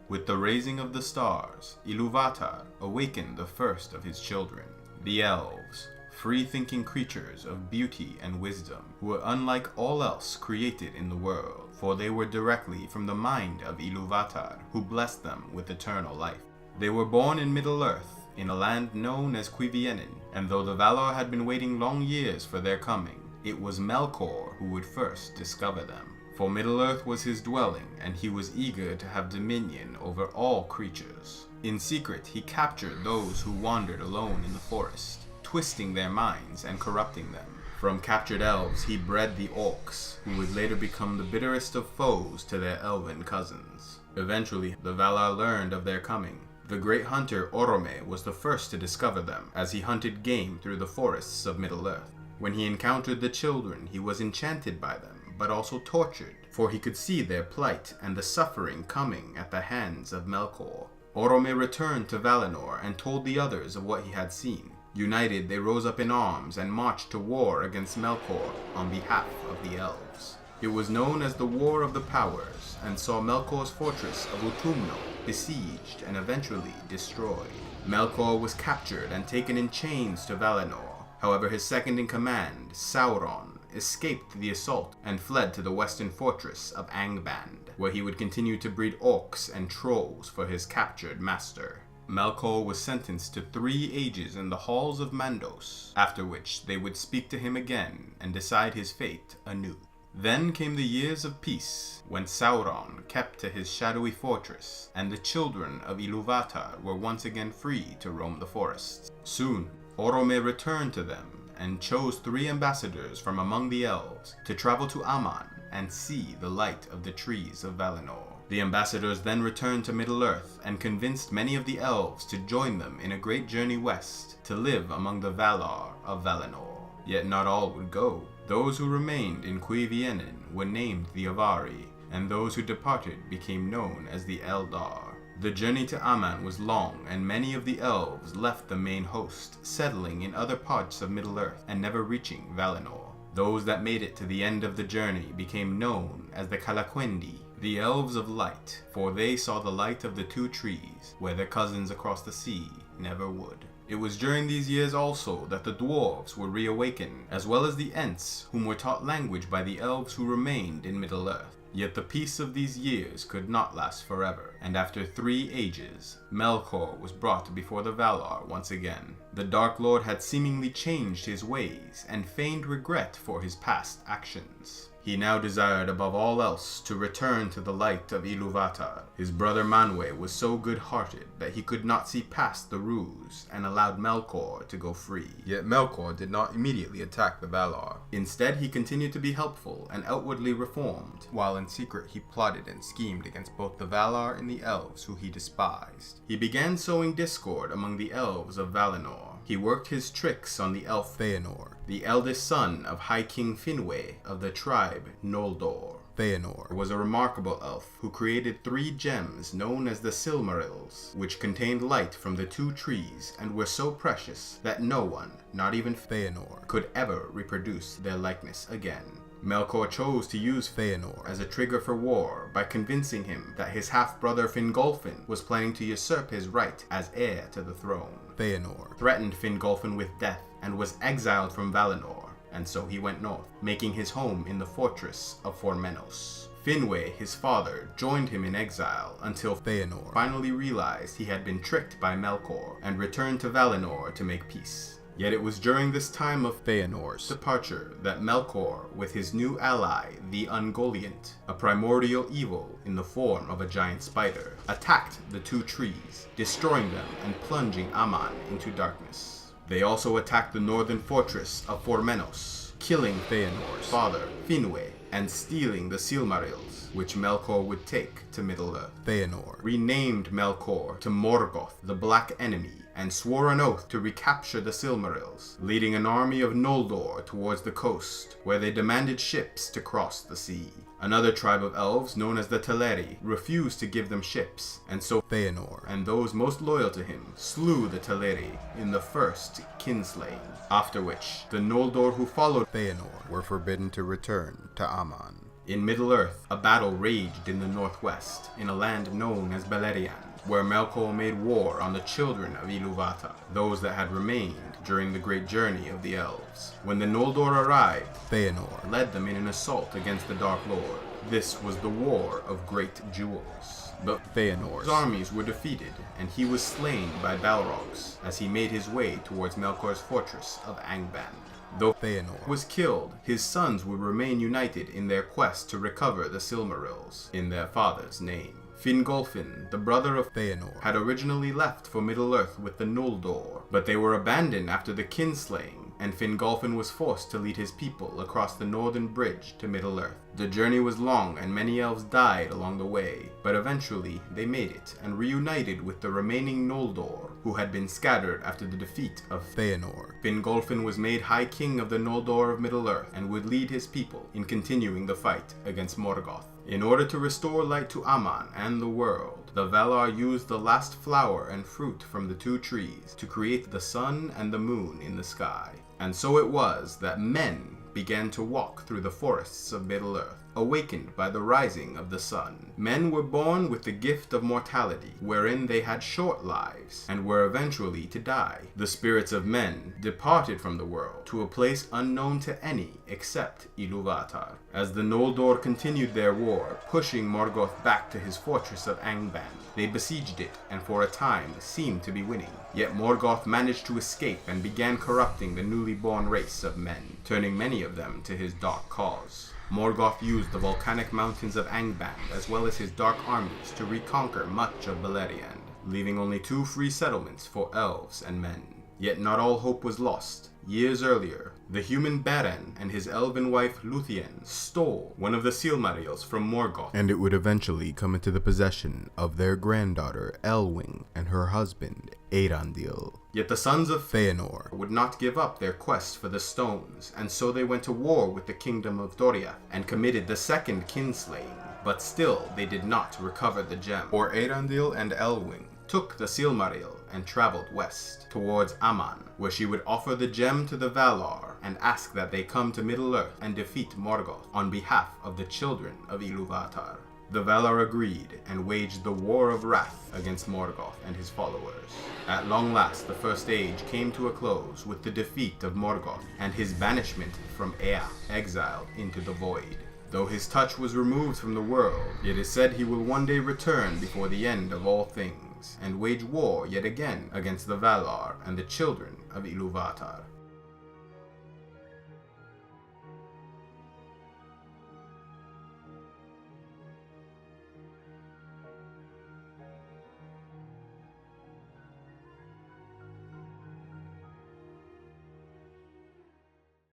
With the raising of the stars, Iluvatar awakened the first of his children, the Elves, free-thinking creatures of beauty and wisdom, who were unlike all else created in the world, for they were directly from the mind of Iluvatar, who blessed them with eternal life. They were born in Middle-earth, in a land known as Cuiviénen, and though the Valar had been waiting long years for their coming, it was Melkor who would first discover them. For Middle-earth was his dwelling, and he was eager to have dominion over all creatures. In secret, he captured those who wandered alone in the forest, twisting their minds and corrupting them. From captured elves, he bred the orcs, who would later become the bitterest of foes to their elven cousins. Eventually, the Valar learned of their coming. The great hunter Orome was the first to discover them, as he hunted game through the forests of Middle-earth. When he encountered the children, he was enchanted by them, but also tortured, for he could see their plight and the suffering coming at the hands of Melkor. Orome returned to Valinor and told the others of what he had seen. United, they rose up in arms and marched to war against Melkor on behalf of the Elves. It was known as the War of the Powers, and saw Melkor's fortress of Utumno besieged and eventually destroyed. Melkor was captured and taken in chains to Valinor. However, his second-in-command, Sauron, escaped the assault and fled to the western fortress of Angband, where he would continue to breed orcs and trolls for his captured master. Melkor was sentenced to 3 ages in the halls of Mandos, after which they would speak to him again and decide his fate anew. Then came the years of peace, when Sauron kept to his shadowy fortress, and the children of Iluvatar were once again free to roam the forests. Soon, Orome returned to them, and chose 3 ambassadors from among the elves to travel to Aman and see the light of the trees of Valinor. The ambassadors then returned to Middle-earth and convinced many of the elves to join them in a great journey west to live among the Valar of Valinor. Yet not all would go. Those who remained in Cuiviénen were named the Avari, and those who departed became known as the Eldar. The journey to Aman was long, and many of the elves left the main host, settling in other parts of Middle-earth and never reaching Valinor. Those that made it to the end of the journey became known as the Calaquendi, the Elves of Light, for they saw the light of the 2 trees, where their cousins across the sea never would. It was during these years also that the dwarves were reawakened, as well as the Ents, whom were taught language by the elves who remained in Middle-earth. Yet the peace of these years could not last forever, and after 3 ages, Melkor was brought before the Valar once again. The Dark Lord had seemingly changed his ways, and feigned regret for his past actions. He now desired above all else to return to the light of Iluvatar. His brother Manwë was so good-hearted that he could not see past the ruse and allowed Melkor to go free. Yet Melkor did not immediately attack the Valar. Instead, he continued to be helpful and outwardly reformed, while in secret he plotted and schemed against both the Valar and the Elves who he despised. He began sowing discord among the Elves of Valinor. He worked his tricks on the elf Fëanor, the eldest son of High King Finwë of the tribe Noldor. Fëanor was a remarkable elf who created 3 gems known as the Silmarils, which contained light from the 2 trees and were so precious that no one, not even Fëanor, could ever reproduce their likeness again. Melkor chose to use Fëanor as a trigger for war by convincing him that his half-brother Fingolfin was planning to usurp his right as heir to the throne. Fëanor threatened Fingolfin with death and was exiled from Valinor, and so he went north, making his home in the fortress of Formenos. Finwë, his father, joined him in exile until Fëanor finally realized he had been tricked by Melkor and returned to Valinor to make peace. Yet it was during this time of Fëanor's departure that Melkor, with his new ally, the Ungoliant, a primordial evil in the form of a giant spider, attacked the 2 trees, destroying them and plunging Aman into darkness. They also attacked the northern fortress of Formenos, killing Fëanor's father, Finwë, and stealing the Silmarils, which Melkor would take to Middle-earth. Fëanor renamed Melkor to Morgoth, the Black Enemy, and swore an oath to recapture the Silmarils, leading an army of Noldor towards the coast, where they demanded ships to cross the sea. Another tribe of elves, known as the Teleri, refused to give them ships, and so Fëanor and those most loyal to him slew the Teleri in the first kinslaying, after which the Noldor who followed Fëanor were forbidden to return to Aman. In Middle-earth, a battle raged in the northwest, in a land known as Beleriand, where Melkor made war on the children of Iluvatar, those that had remained during the great journey of the Elves. When the Noldor arrived, Feanor led them in an assault against the Dark Lord. This was the War of Great Jewels. But Feanor's armies were defeated, and he was slain by Balrogs as he made his way towards Melkor's fortress of Angband. Though Feanor was killed, his sons would remain united in their quest to recover the Silmarils in their father's name. Fingolfin, the brother of Feanor, had originally left for Middle-earth with the Noldor, but they were abandoned after the kinslaying, and Fingolfin was forced to lead his people across the northern bridge to Middle-earth. The journey was long and many elves died along the way, but eventually they made it and reunited with the remaining Noldor, who had been scattered after the defeat of Feanor. Fingolfin was made High King of the Noldor of Middle-earth and would lead his people in continuing the fight against Morgoth. In order to restore light to Aman and the world, the Valar used the last flower and fruit from the two trees to create the sun and the moon in the sky. And so it was that men began to walk through the forests of Middle-earth, awakened by the rising of the sun. Men were born with the gift of mortality, wherein they had short lives, and were eventually to die. The spirits of men departed from the world to a place unknown to any except Iluvatar. As the Noldor continued their war, pushing Morgoth back to his fortress of Angband, they besieged it and for a time seemed to be winning. Yet Morgoth managed to escape and began corrupting the newly born race of men, turning many of them to his dark cause. Morgoth used the volcanic mountains of Angband as well as his dark armies to reconquer much of Beleriand, leaving only 2 free settlements for elves and men. Yet not all hope was lost. Years earlier, the human Beren and his elven wife Luthien stole one of the Silmarils from Morgoth, and it would eventually come into the possession of their granddaughter Elwing and her husband Eärendil. Yet the sons of Feanor would not give up their quest for the stones, and so they went to war with the kingdom of Doriath and committed the second kinslaying. But still they did not recover the gem, for Eärendil and Elwing took the Silmaril and traveled west towards Aman, where she would offer the gem to the Valar and ask that they come to Middle-earth and defeat Morgoth on behalf of the children of Iluvatar. The Valar agreed and waged the War of Wrath against Morgoth and his followers. At long last, the First Age came to a close with the defeat of Morgoth and his banishment from Ea, exiled into the Void. Though his touch was removed from the world, it is said he will one day return before the end of all things and wage war yet again against the Valar and the children of Iluvatar.